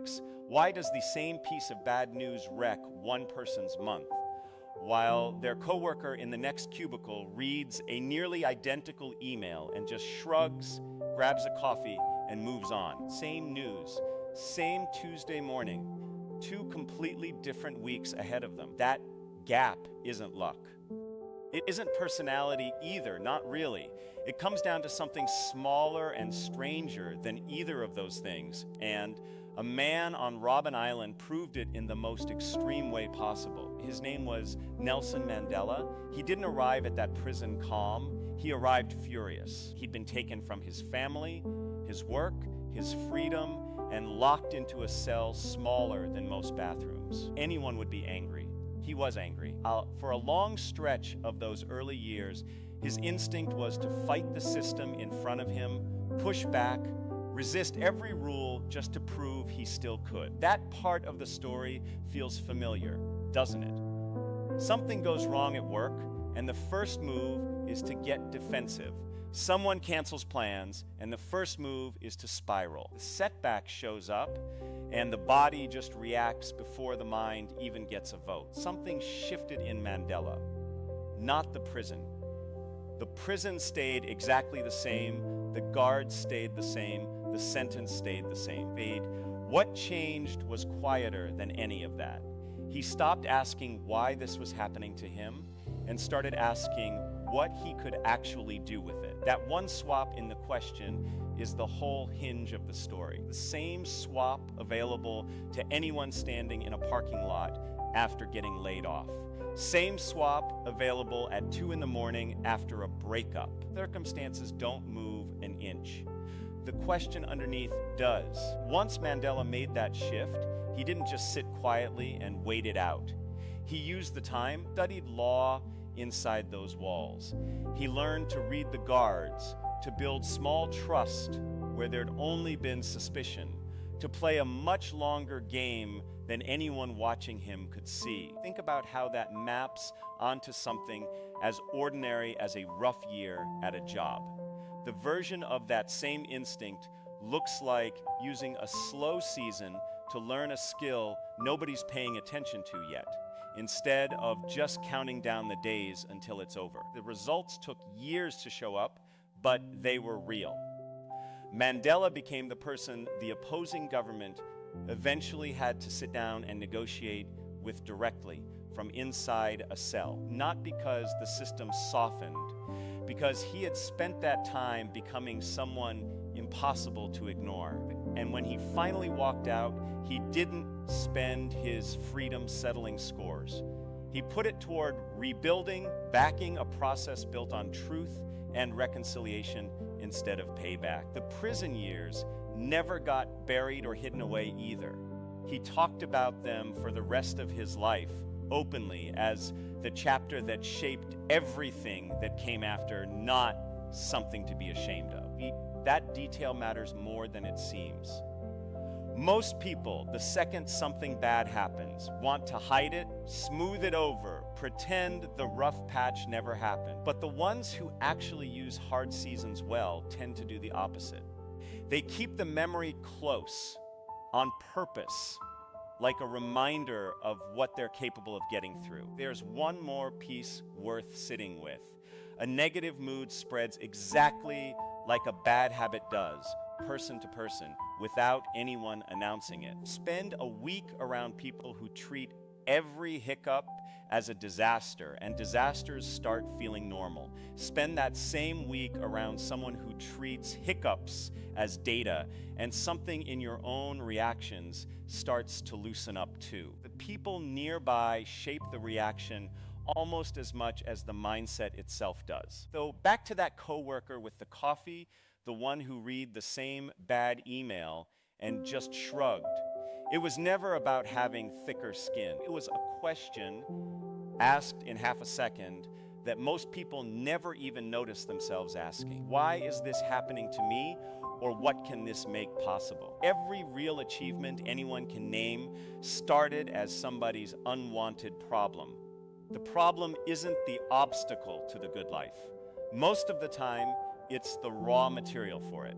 asks, why does the same piece of bad news wreck one person's month, while their coworker in the next cubicle reads a nearly identical email and just shrugs, grabs a coffee, and moves on? Same news, same Tuesday morning, two completely different weeks ahead of them. That gap isn't luck. It isn't personality either, not really. It comes down to something smaller and stranger than either of those things, and a man on Robben Island proved it in the most extreme way possible. His name was Nelson Mandela. He didn't arrive at that prison calm. He arrived furious. He'd been taken from his family, his work, his freedom, and locked into a cell smaller than most bathrooms. Anyone would be angry. He was angry. For a long stretch of those early years, his instinct was to fight the system in front of him, push back, resist every rule just to prove he still could. That part of the story feels familiar, doesn't it? Something goes wrong at work, and the first move is to get defensive. Someone cancels plans, and the first move is to spiral. The setback shows up, and the body just reacts before the mind even gets a vote. Something shifted in Mandela, not the prison. The prison stayed exactly the same, the guards stayed the same, the sentence stayed the same. What changed was quieter than any of that. He stopped asking why this was happening to him and started asking what he could actually do with it. That one swap in the question is the whole hinge of the story. The same swap available to anyone standing in a parking lot after getting laid off. Same swap available at 2 in the morning after a breakup. Circumstances don't move an inch. The question underneath does. Once Mandela made that shift, he didn't just sit quietly and wait it out. He used the time, studied law inside those walls. He learned to read the guards, to build small trust where there'd only been suspicion, to play a much longer game than anyone watching him could see. Think about how that maps onto something as ordinary as a rough year at a job. The version of that same instinct looks like using a slow season to learn a skill nobody's paying attention to yet, instead of just counting down the days until it's over. The results took years to show up, but they were real. Mandela became the person the opposing government eventually had to sit down and negotiate with directly from inside a cell, not because the system softened, because he had spent that time becoming someone impossible to ignore. And when he finally walked out, he didn't spend his freedom settling scores. He put it toward rebuilding, backing a process built on truth and reconciliation instead of payback. The prison years never got buried or hidden away either. He talked about them for the rest of his life openly as the chapter that shaped everything that came after, not something to be ashamed of. That detail matters more than it seems. Most people, the second something bad happens, want to hide it, smooth it over, pretend the rough patch never happened. But the ones who actually use hard seasons well tend to do the opposite. They keep the memory close, on purpose, like a reminder of what they're capable of getting through. There's one more piece worth sitting with. A negative mood spreads exactly like a bad habit does, person to person, without anyone announcing it. Spend a week around people who treat every hiccup as a disaster, and disasters start feeling normal. Spend that same week around someone who treats hiccups as data, and something in your own reactions starts to loosen up too. The people nearby shape the reaction almost as much as the mindset itself does. So back to that coworker with the coffee, the one who read the same bad email and just shrugged. It was never about having thicker skin. It was a question asked in half a second that most people never even notice themselves asking. Why is this happening to me? Or what can this make possible? Every real achievement anyone can name started as somebody's unwanted problem. The problem isn't the obstacle to the good life. Most of the time, it's the raw material for it.